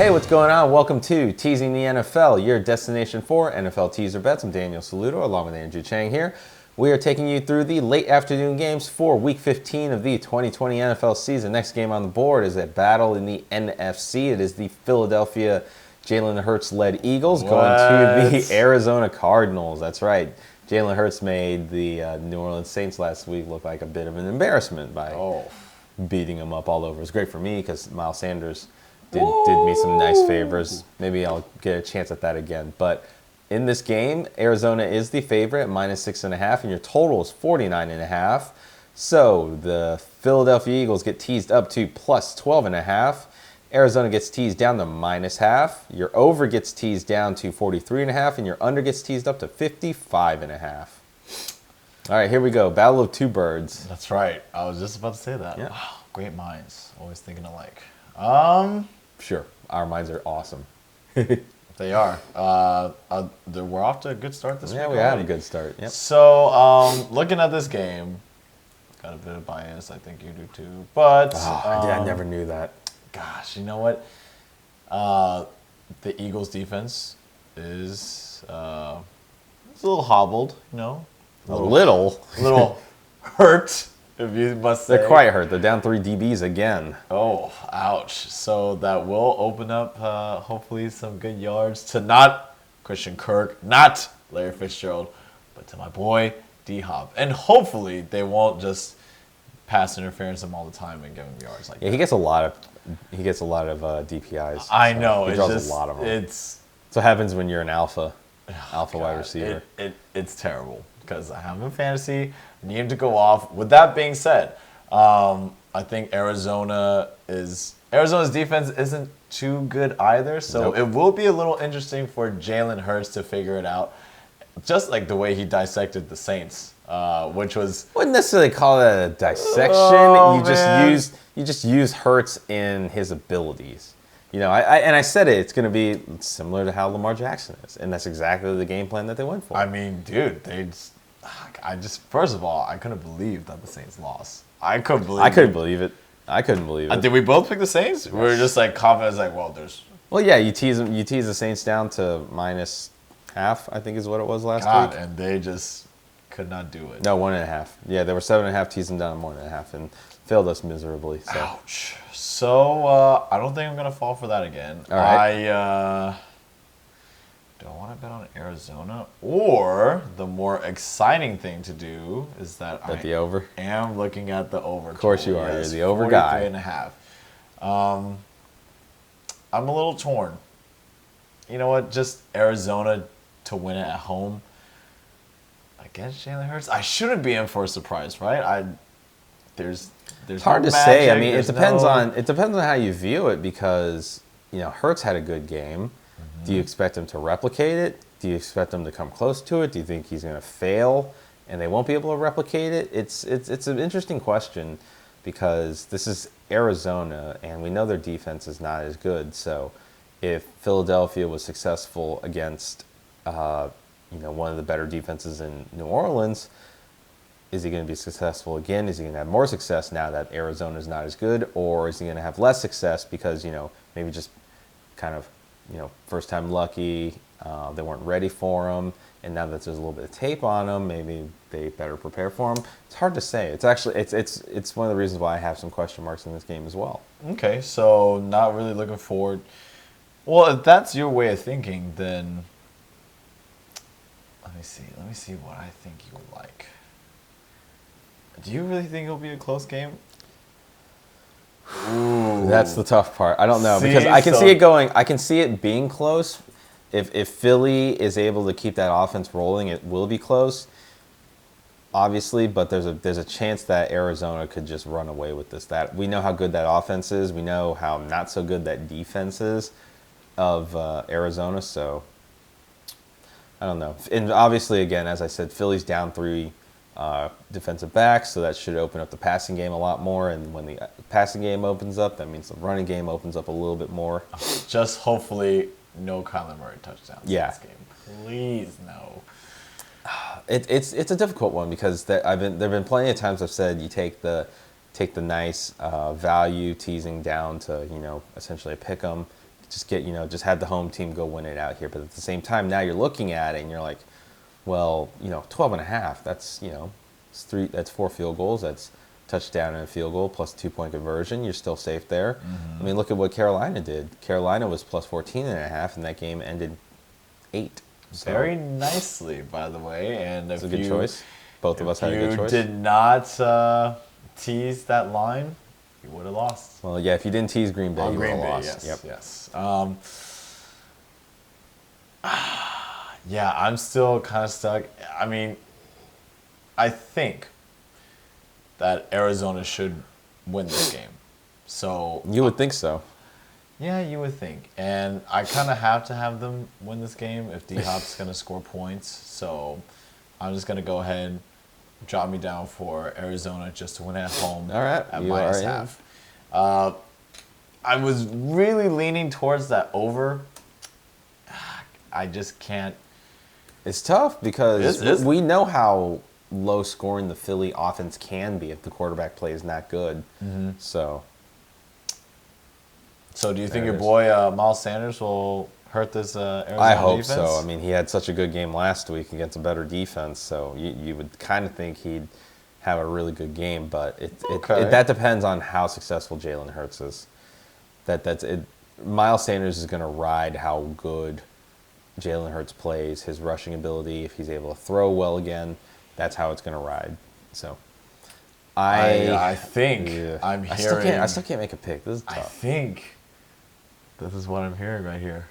Hey, what's going on? Welcome to Teasing the NFL, your destination for NFL teaser bets. I'm Daniel Saludo, along with Andrew Chang here. We are taking you through the late afternoon games for Week 15 of the 2020 NFL season. Next game on the board is a battle in the NFC. It is the Philadelphia Jalen Hurts-led Eagles going to the Arizona Cardinals. That's right. Jalen Hurts made the New Orleans Saints last week look like a bit of an embarrassment by beating them up all over. It's great for me because Miles Sanders did me some nice favors. Maybe I'll get a chance at that again. But in this game, Arizona is the favorite at -6.5, and your total is 49.5. So the Philadelphia Eagles get teased up to +12.5. Arizona gets teased down to -0.5. Your over gets teased down to 43.5, and your under gets teased up to 55.5. All right, here we go. Battle of two birds. That's right. I was just about to say that. Yeah. Wow, great minds. Always thinking alike. Sure. Our minds are awesome. They are. We're off to a good start this week. Yeah, we had a good start. Yep. So, looking at this game, got a bit of bias. I think you do too. But I never knew that. Gosh, you know what? The Eagles' defense is it's a little hobbled. You know, a little hurt. If you must say. They're quite hurt. They're down 3 DBs again. Oh, ouch. So that will open up, hopefully, some good yards to not Christian Kirk, not Larry Fitzgerald, but to my boy, D-Hop. And hopefully they won't just pass interference him all the time and give him yards like that. He gets a lot of DPIs. I know. He draws a lot of them. It's what happens when you're an alpha wide receiver. It's terrible because I have him in fantasy. Need him to go off. With that being said, I think Arizona's defense isn't too good either. So It will be a little interesting for Jalen Hurts to figure it out. Just like the way he dissected the Saints, which was wouldn't necessarily call that a dissection. You just use Hurts in his abilities. You know, I said it's going to be similar to how Lamar Jackson is, and that's exactly the game plan that they went for. I mean, dude, first of all, I couldn't believe that the Saints lost. I couldn't believe it. Did we both pick the Saints? We were just like confident, like, well, yeah, you tease the Saints down to -0.5, I think is what it was last week. And they just could not do it. No, 1.5. Yeah, they were 7.5, teased them down to 1.5, and failed us miserably. So. Ouch. So I don't think I'm gonna fall for that again. All right. Do I want to bet on Arizona? Or the more exciting thing to do is that the over? Am looking at the over. Of course you are. Yes, you're the over guy. 43.5. I'm a little torn. You know what? Just Arizona to win it at home against Jalen Hurts. I shouldn't be in for a surprise, right? There's it's hard to say. I mean, it depends on how you view it because Hurts had a good game. Do you expect him to replicate it? Do you expect him to come close to it? Do you think he's going to fail and they won't be able to replicate it? It's an interesting question because this is Arizona and we know their defense is not as good. So if Philadelphia was successful against one of the better defenses in New Orleans, is he going to be successful again? Is he going to have more success now that Arizona is not as good? Or is he going to have less success because, maybe just kind of first time lucky, they weren't ready for him, and now that there's a little bit of tape on him, maybe they better prepare for him. It's hard to say. It's actually it's one of the reasons why I have some question marks in this game as well. Okay, so not really looking forward. Well, if that's your way of thinking, then let me see what I think you would like. Do you really think it'll be a close game? Ooh. That's the tough part. I don't know because I can see it going. I can see it being close. If Philly is able to keep that offense rolling, it will be close. Obviously, but there's a chance that Arizona could just run away with this. That we know how good that offense is. We know how not so good that defense is of Arizona. So I don't know. And obviously, again, as I said, Philly's down 3. Defensive backs, so that should open up the passing game a lot more. And when the passing game opens up, that means the running game opens up a little bit more. Just hopefully no Kyler Murray touchdowns in this game. Please no. It's a difficult one because there've been plenty of times I've said you take the nice value teasing down to essentially a pick 'em. just had the home team go win it out here. But at the same time, now you're looking at it and you're like, well, 12 and a half. That's that's 4 field goals. That's touchdown and a field goal plus 2-point conversion. You're still safe there. I mean, look at what Carolina did. Carolina was plus 14 and a half, and that game ended 8. So Very nicely, by the way. And it's a good choice. Both of us had a good choice. If you did not tease that line, you would have lost. Well, yeah, if you didn't tease Green Bay, you would have lost. Yes. Yeah, I'm still kind of stuck. I mean, I think that Arizona should win this game. So You would think so. yeah, you would think. And I kind of have to have them win this game if D-Hop's going to score points. So I'm just going to go ahead, drop me down for Arizona just to win at home. All right, At you minus are in. half. I was really leaning towards that over. I just can't. It's tough because It's- we know how low scoring the Philly offense can be if the quarterback plays not good. So So do you think There your it is. boy Miles Sanders will hurt this Arizona I hope defense? so. I mean, he had such a good game last week against a better defense, so you would kind of think he'd have a really good game, but that depends on how successful Jalen Hurts is. That's it. Miles Sanders is going to ride how good Jalen Hurts plays, his rushing ability, if he's able to throw well again. That's how it's going to ride. So I think yeah. I'm hearing. I still can't make a pick. This is I tough. think this is what I'm hearing right here.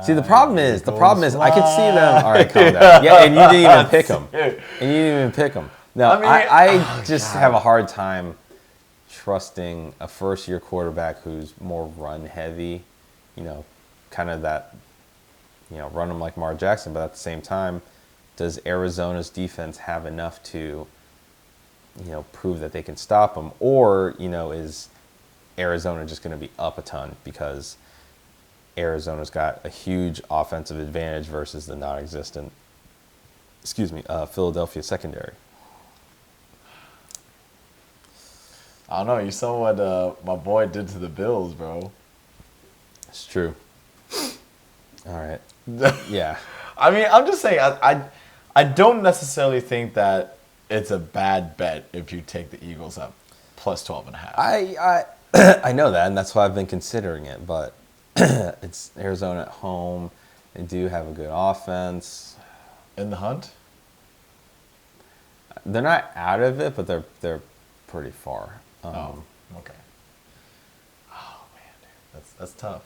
See, the problem is I could see them. All right, calm down. Yeah, and you didn't even pick them. No, I mean, I just have a hard time trusting a first-year quarterback who's more run-heavy. Kind of that, run them like Mar Jackson. But at the same time, does Arizona's defense have enough to, prove that they can stop them, or is Arizona just going to be up a ton because Arizona's got a huge offensive advantage versus the non-existent, Philadelphia secondary? I don't know. You saw what my boy did to the Bills, bro. It's true. All right. Yeah. I mean, I'm just saying. I don't necessarily think that it's a bad bet if you take the Eagles up plus 12.5. I know that, and that's why I've been considering it. But it's Arizona at home. They do have a good offense. In the hunt? They're not out of it, but they're pretty far. Oh, okay. Oh man, dude, that's tough.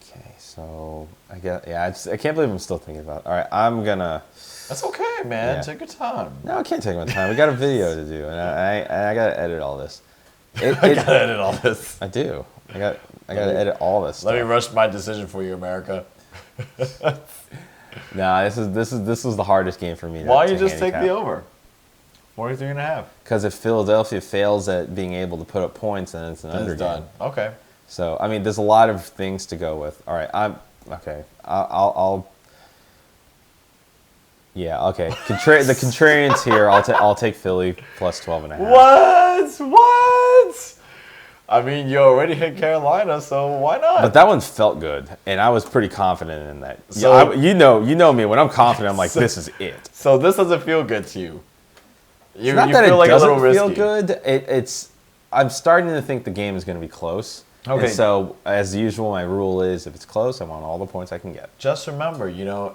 Okay, so I can't believe I'm still thinking about it. All right, I'm gonna. That's okay, man. Yeah. Take your time. No, I can't take my time. We got a video to do, and I gotta edit all this. I gotta edit all this. I do. I gotta edit all this. Let me stuff. rush my decision for you, America. Nah, this was the hardest game for me. Why don't you just take the over? 43.5. Because if Philadelphia fails at being able to put up points, then it's an under It's done. Okay. So I mean, there's a lot of things to go with. All right, I'm okay. I'll yeah, okay. The contrarians here. I'll take Philly plus 12.5. What? I mean, you already hit Carolina, so why not? But that one felt good, and I was pretty confident in that. So- you know me. When I'm confident, I'm like, this is it. So this doesn't feel good to you. It's not you that feel it like a doesn't little feel risky. good. I'm starting to think the game is going to be close. Okay. And so, as usual, my rule is if it's close, I want all the points I can get. Just remember,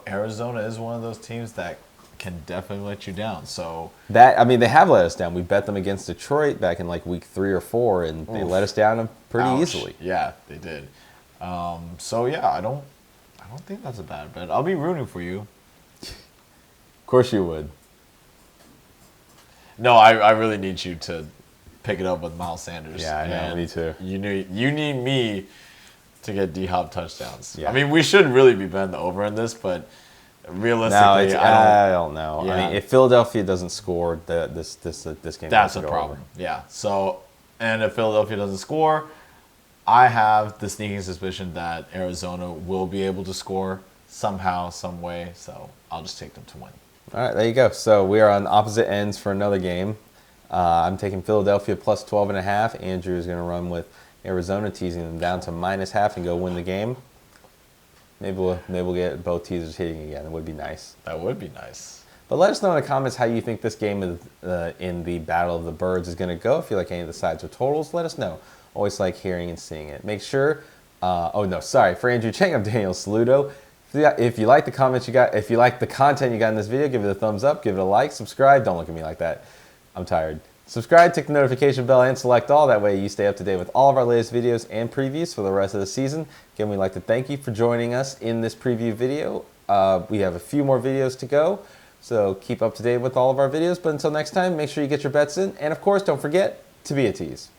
Arizona is one of those teams that can definitely let you down. So They have let us down. We bet them against Detroit back in like week 3 or 4, and they let us down pretty ouch. easily. Yeah, they did. So yeah, I don't think that's a bad bet. I'll be rooting for you. Of course you would. No, I really need you to pick it up with Miles Sanders. Yeah, I know. And Me too. You need me to get D-Hop touchdowns. Yeah. I mean, we should really be betting the over in this, but realistically, No, I I don't know. Yeah. I mean, if Philadelphia doesn't score, this game that's has a to go problem. over. Yeah. So, and if Philadelphia doesn't score, I have the sneaking suspicion that Arizona will be able to score somehow, some way. So I'll just take them to win. All right, there you go. So we are on opposite ends for another game. I'm taking Philadelphia plus 12.5. Andrew is going to run with Arizona, teasing them down to -0.5 and go win the game. Maybe we'll get both teasers hitting again. It would be nice. That would be nice. But let us know in the comments how you think this game in the Battle of the Birds is going to go. If you like any of the sides or totals, let us know. Always like hearing and seeing it. Make sure. For Andrew Chang, I'm Daniel Saludo. If you like the comments you got, if you like the content you got in this video, give it a thumbs up, give it a like, subscribe. Don't look at me like that. I'm tired. Subscribe, tick the notification bell, and select all. That way you stay up to date with all of our latest videos and previews for the rest of the season. Again, we'd like to thank you for joining us in this preview video. We have a few more videos to go, so keep up to date with all of our videos. But until next time, make sure you get your bets in. And of course, don't forget to be a tease.